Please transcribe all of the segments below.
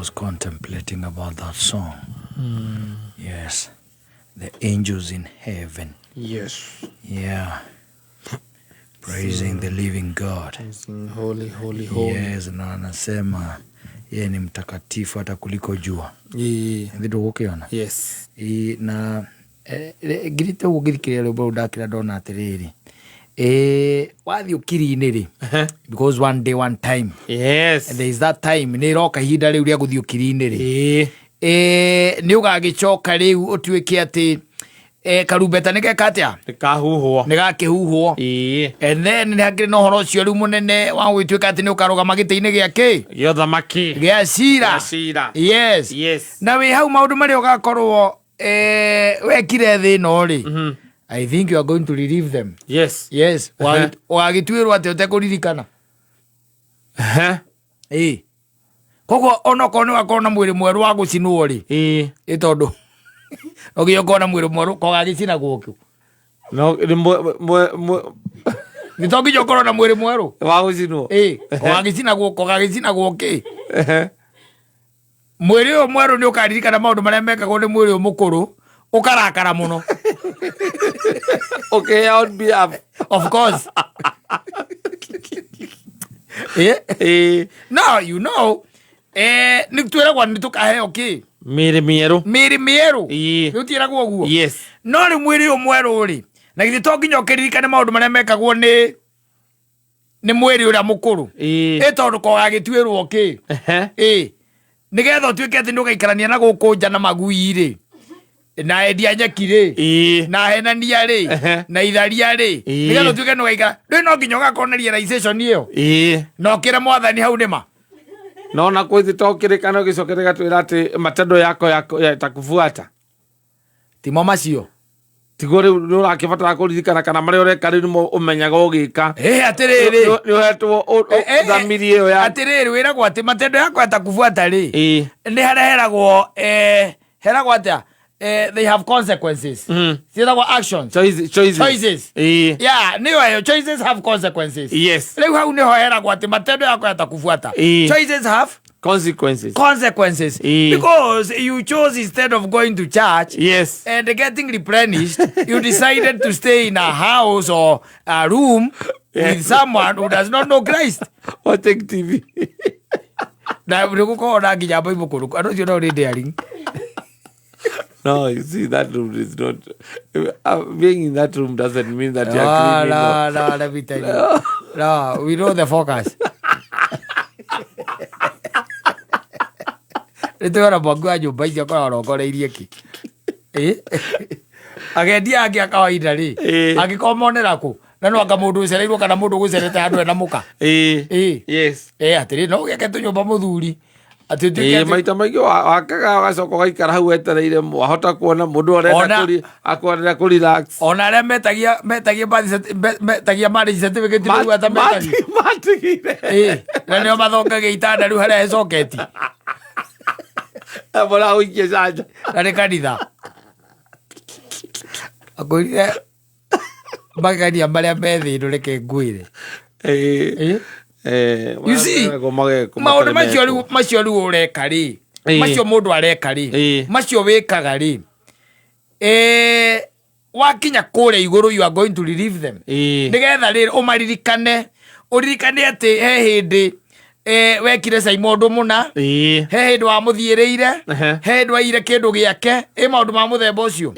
was contemplating about that song. Yes. The angels in heaven. Yes. Yeah. Praising the living God. Holy, holy, holy. Yes, na anasema yeye ni mtakatifu hata kuliko jua. Ndio ukiona. Yes. Na girite ugirikire lebo ndakira dona atiriri. Wathi ukiri-ini ri because one day one time. Yes. And there is that time ni roka hinda riu ria guthi ukiri-ini ri. Ni ugagicoka riu utuike ati karumbeta nigeka atia nigakihuhwo and then ni hakiri no horo cio riu munene wa gwituika ati ni ukarugama giti-ini giake giothamaki gia cira. Yes. Na we hau maundu mari ugakorwo wekire thi no ri. I think you are going to relieve them. Yes. Wagituirwo ati utekuririkana. Koguo onoko ni wakorwo na mwiri mweru wa gucinwo ri itondu ogio na mwiri mweru kogagicina guku no ni tongi jokoro na mwiri mweru wa gucinwo kogagicina guku kogagicina guki mwiri o mweru ni ukaririkana maundu maria mekagwo ni mwiri o mukuru ukarakara muno. Okay, on behalf of course. Now you know nitwiragwa nitukahe okay miri mieru nitwiragwa oguo. Yes. No ni mwiri o mweru ri na githĩ to nginya ũkĩririkane maũndũ marĩa mekagwo nĩ mwĩrĩ ũrĩa mũkũrũ tondũ kogagĩtuĩrwo kĩ nĩgetha ũtuĩke atĩ nĩũgaikarania na gũkũ nja na magui rĩ na endia nyeki rĩ na henania rĩ na itharia rĩ nĩgetha ũtuĩke nĩũgaikara ndũĩ no nginya ũgakorwo na realization ĩyo na ũkĩre Mwathani hau nĩma no na kwĩthĩ tokĩrĩkana ũgĩcokere gatwĩra atĩ matendo yako yatakufuata timo macio tigore no rakibatara kuririkana kana mari ureka ri mo umenyaga ugika atiriri ni uhetwo thamiri iyo ya atiriri wiragwo ati matendo yako atakufuata ri ni hareheragwo heragwo atia they have consequences. Thiragwo actions choices yeah niyo choices have consequences. Yes. Leo hau niho heragwo ati matendo yako atakufuata choices have consequences. Because you chose instead of going to church and getting replenished, you decided to stay in a house or a room with someone who does not know Christ. Or take TV. Na uko na kijambo ibukuru. I don't know daring. No, you see, that room is not... being in that room doesn't mean that you are cleaning. No, let me tell you. No, we know the focus. Nitwara bangwa nyumba icio korogoreirie ki agendia angi akawaida ri agikomonera ku na no anga mundu ucereirwo kana mundu gucerete andu ena muka yes atiri no geke tunyumba muthuri ati maita maingĩ wakaga gacoka gaikara hau etereire wahota kuona mundu orenda akwarira ku relax ona arĩa metagia marriage certificate rĩu atametigire na nĩo mathongagia itanda rĩu harĩa hecoketi Bola uikie canja arĩ kanitha akwĩrire magania marĩa methĩirwo reke ngwĩre you see maũndũ macio rĩu ũreka rĩ macio mũndũ areka rĩ macio wĩkaga rĩ wakinya kũrĩa igũrũ you are going to relieve them nĩgetha rĩrĩ ũmaririkane atĩ he hĩndĩ wekire cai mũndũ mũna he hĩndĩ wa mũthiĩrĩire he hĩndĩ waire kĩndũ gĩake maũndũ ma mũthemba ũcio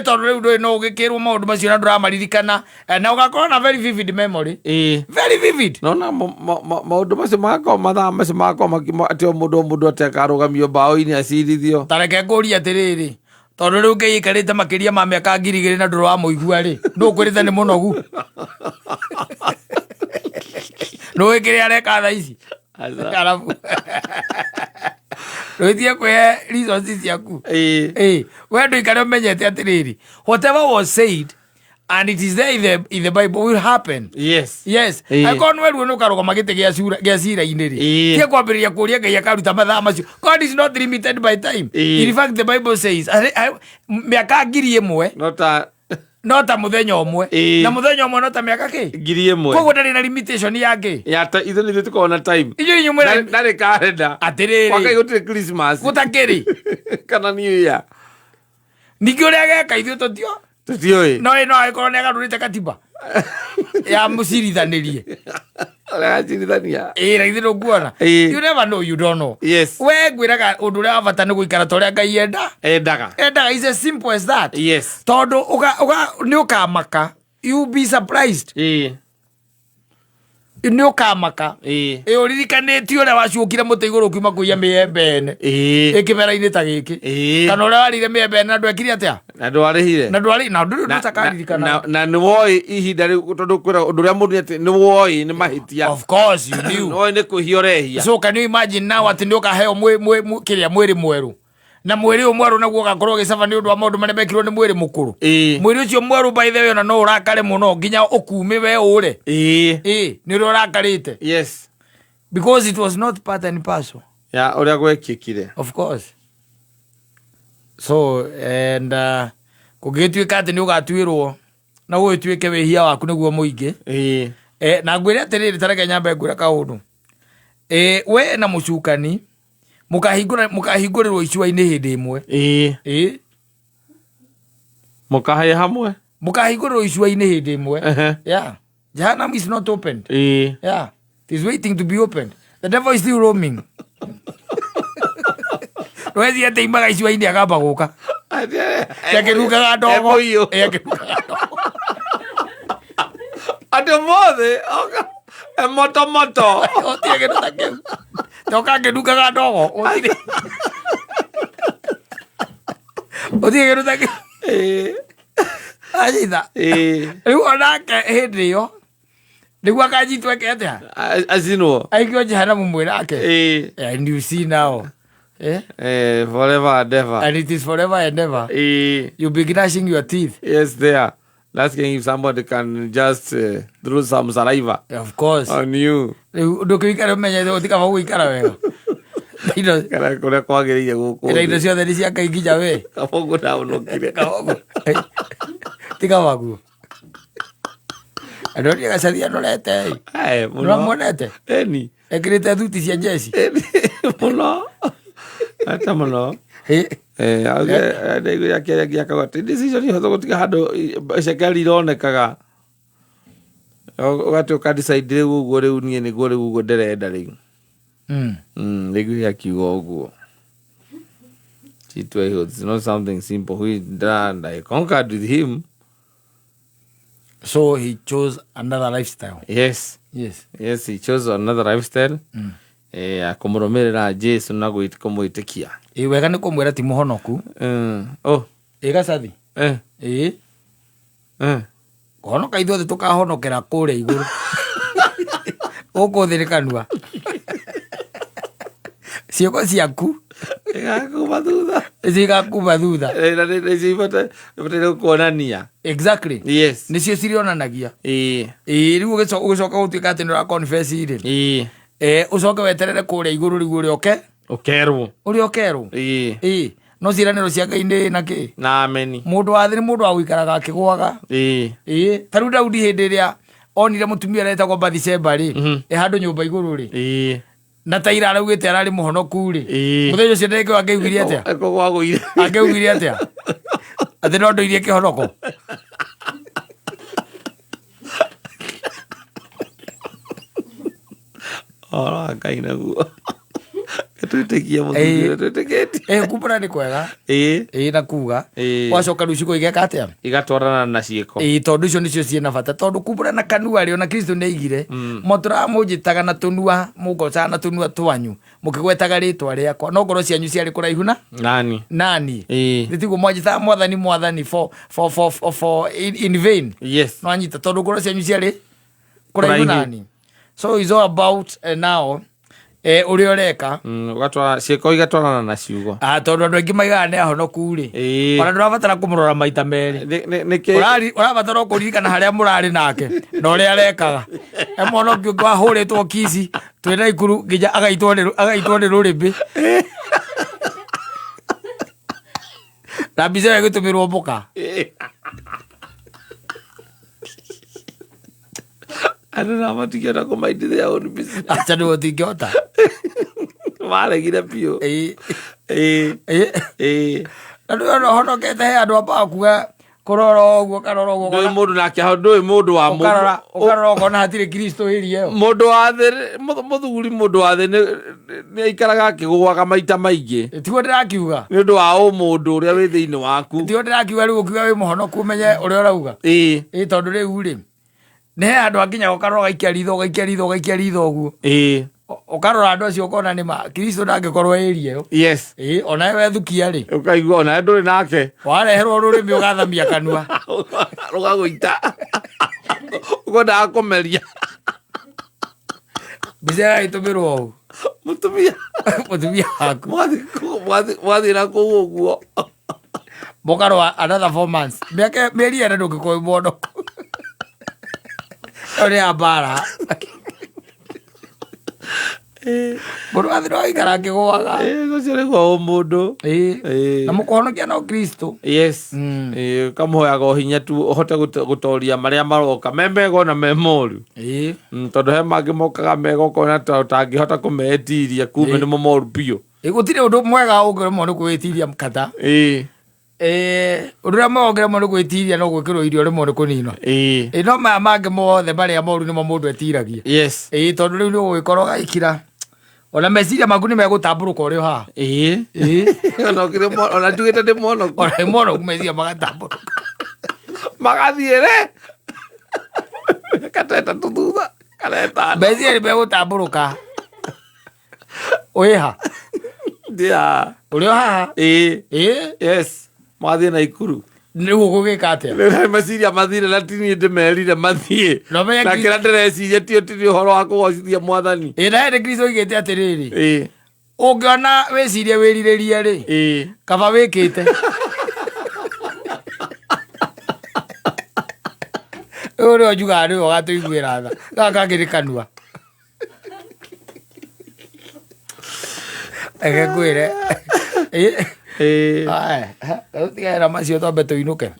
tondũ rĩu ndũrĩ no ũgĩkĩrwo maũndũ macio na ndũramaririkana na ũgakorwo na very vivid memory very vivid no na maũndũ macio magakorwo mathaa macio magakorwo atĩ o mũndũ atekarũgamio mbaũ-inĩ acirithio ta reke ngũrie atĩrĩrĩ tondũ rĩu Ngai aikarĩte makĩria ma mĩaka 2000 na ndũrĩ wamũigua rĩ ndũkwĩrĩte nĩ mũnogu nũĩ kĩrĩa areka thaa ici arabu rũitie kwĩhe resources ciaku we ndũikare ũmenyete atĩrĩrĩ whatever was said and it is there in the Bible will happen. Yes. Akorwo nĩ weruo nĩ ũkarũgama gĩtĩ gĩa cira-inĩ rĩ tie kwambĩrĩria kũũria Ngai akaruta mathaa macio. God is not limited by time. In fact the Bible says mĩaka 1000 no ta muthenya omwe na muthenya omwe no ta miaka ki ngiri imwe koguo ndari na limitation yake ya ta ithu ni tuko na time iyo nyumwe ndari kalenda atiriri waka yote Christmas gutakiri kana New Year niki uria geka ithu tutio no aikorwo nega rurite katiba ya musirithanĩrie ũragaciritania na ithe ndũkuona you never know you don't know yes we ngwĩraga ũndũ ũrĩa wa bata nĩ gũikara ta ũrĩa Ngai endaga is as simple as that yes tondũ nĩ ũkamaka you be surprised nĩ ũkamaka ũririkanĩtie ũrĩa wacuokire mũtĩ igũrũ ũkiuma kũiya mĩembe ene ĩkĩmera-inĩ ta gĩkĩ kana ũrĩa warire mĩembe ene na ndwekire atĩa na ndwarĩhire na ndũtakaririkana na nĩ woi ihinda rĩu tondũ kwĩra ũndũ ũrĩa mũndũ nĩ woi nĩ mahĩtia of course you knew woi nĩ kwĩhia ũrehia so can you imagine now atĩ nĩ ũkaheo kĩrĩa mwĩrĩ mwerũ na mwĩrĩ ũyũ mwerũ naguo ũgakorwo ũgĩcaba nĩ ũndũ wa maũndũ marĩa mekirwo nĩ mwĩrĩ mũkũrũ mwĩrĩ ũcio mwerũ by the way ona no ũrakare mũno nginya ũkume we ũre nĩ ũrĩa ũrakarĩte yes because it was not part and parcel ya ũrĩa gwekĩkire of course so and kũngĩtuĩka atĩ nĩ ũgatuĩrwo na gũgĩtuĩke wĩhia waku nĩguo mũingĩ na ngwĩre atĩrĩrĩ tareke nyambe ngwĩra kaũndũ we na mũcukani mũkahingũrĩrwo icua-inĩ hĩndĩ ĩmwe mũkahaye hamwe mũkahingũrĩrwo icua-inĩ hĩndĩ ĩmwe yeah Jahannam is not opened yeah it is waiting to be opened the devil is still roaming Rwezi ate imbaga icua-inĩ akamba gũka akĩrugaga ndogo andũ mothe moto otige kĩndũ ta kĩu toka ngĩnungaga ndogo otige kĩndũ ta kĩu anyitha rĩu onake hĩndĩ ĩyo nĩguo akanjitwo eke atĩa acinwo aikio Jehanamu mwĩrake and you see now forever and ever and it is forever and ever you be gnashing your teeth yes there asking if somebody can just throw some saliva of course on you ndũkĩikara ũmenye ũtikaba gũikara wega kana kũrĩa kwagĩrĩire gũkũ indo ciothe nĩ cia Ngai nginya we kabongo ndaũnũkire tiga waguo andũ arĩa gacaria ndorete nĩwamuonete ekĩrĩte thuti cia njeci mũno ata mũno ndĩgwĩra kĩrĩa gĩakaga atĩ decision ihotho gũtiga handũ cekeri ironekaga ũgatuĩka decide rĩu ũguo rĩu niĩ nĩguo rĩu ũguo ndĩrenda rĩu ndĩgwĩra akiuga ũguo it's not something simple and I conquered with him so he chose another lifestyle yes he chose another lifestyle akamũrũmĩrĩra Jesu na kũmwĩtĩkia wega nĩ kũmwĩra ti mũhonoku gacathi kũhonoka ithuothe tũkahonokera kũrĩa igũrũ gũkũ thĩ nĩ kanua ciĩko ciaku igakuma thutha ibataire kuonania exactly yes nĩcio cirionanagia rĩu ũgĩcoka gũtuĩka atĩ nĩ ũraconfess rĩ ũcoke weterere kũrĩa igũrũ rĩu ũrĩa ũkerwo no ciĩranĩro cia Ngai nĩ na kĩ na ameni mũndũ wa thĩ nĩ mũndũ wa gũikaraga akĩgwaga ta rĩu Daudi hĩndĩ ĩrĩa onire mũtumia ũrĩa etagwo Bathisheba rĩ handũ nyũmba igũrũ rĩ na ta ira araugĩte ararĩ mũhonoku rĩ mũthenya ũcio ndĩrĩkĩo angĩugire atĩa angĩugire atĩa atĩ no ndũirie kĩhonoko Ngai naguo twĩtĩkia mũthuri twĩtĩkĩtie kumbũra nĩ kwega na kuga wacoka rĩu ciugo igeka atĩa igatwarana na ciĩko tondũ icio nĩcio ciĩna bata tondũ kumbũra na kanua rĩ ona Kristo nĩ aigire mũtũraga mũnjĩtaga na tũnua mũgocaga na tũnua twanyu mũkĩgwetaga rĩtwa rĩakwa no ngoro cianyu ciarĩ kũraihu na nani tiguo mwanjĩtaga mwathani for in vain no anyita tondũ ngoro cianyu ciarĩ kũraihu nani so it's all about now ũrĩa ũreka ciĩko igatwarana na ciugo tondũ andũ aingĩ maigaga nĩ ahonoku rĩ ona ndũrabatara kũmũrora maita merĩ ũrabatara kũririkana harĩa mũrarĩ nake na ũrĩa arekaga mũhonoki ũngĩ wahũrĩtwo kici twĩna ikuru nginya agaitwo nĩ rũrĩmbĩ na mbica ĩyo ĩgĩtũmĩrwo mbũka andå na matingĩhota kũmaindi their own business. acha nä gå tingähota maregire biũ. na nä honokete he andå amba kuga kå rora å guo karora å guo ndũĩ mũndũ nake ndũĩ mũndũ wa å karora ũkona hatirä kristo ä rie ĩyo mũndũ wa thĩ mũthuri mũndũ wa thĩ nĩ aikaraga akĩgũaga maita maingĩ tiguo ndä rakiuga nĩ ũndũ wa mũndũ ũrĩa wĩ thĩinĩ waku. tiguo ndä rakiuga rä u å kiuga wä må honoku menye å rä a å rauga tondå rä u rä nä he andå anginya å karora gaikia ritho å guo å karora andå acio ũkona nä ma kristo ndangä korwo ä rie ĩyo onawe wethukia rĩ ũkaigua onawe ndũrĩ nake wareherwo rå rä mä å gathamia kanua rũgagũita ũkwendaga kũmeria mbica ĩragĩtũmä rwo ũũ mũtumia waku mwathiĩ na kũu ũguo må karwa another 4 months mä eri ene ndå ngä korwo mwonoku ĩyo nĩ ya mbara må ndå wathä no aikara akä gåaga gũcio nĩguo mũndũ na må kå honokia no kristo kamũhoyaga o hinya tu ũhote gũtoria marĩa maroka me mega ona me moru tondũ he mangĩ mokaga mega ũkona ũtangĩhota kũmetiria kumbe nĩmo moru biũ. gå tirä å ndå mwega å ngä remwo nä kwä tiria kata å ndå rä a mogere mo nä gwä tiria no gwä kä rwo irio remwo nä kå ninwo no maya mangä mothe marä a moru nä mo må ndå etiragia tondå rä u nä å gwä korwo gaikira ona meciria maku nä megå tambå rå ka å rä o haha ona ndugä te ndä monoku ona monoku meciria magatambå rå ka magathiä re kateta tå thutha kareta meciria nä megå tambå rå ka å ä ha å rä o haha mathiä na ikuru nä guo gå gä ka atä a meciria mathire na tini ndä merire mathiä na kä rä a ndä reciria tio tiri å horo wa kå gocithia mwathani na hende kristo oigä te atä rä rä å ngä ona wä cirie wä rirä rie rä kaba wä kä te å yå nä o njugaga nä o gatå iguä ra tha gaka kangä rä kanua eke kwä re tigaä ra macio twambe tå inå ke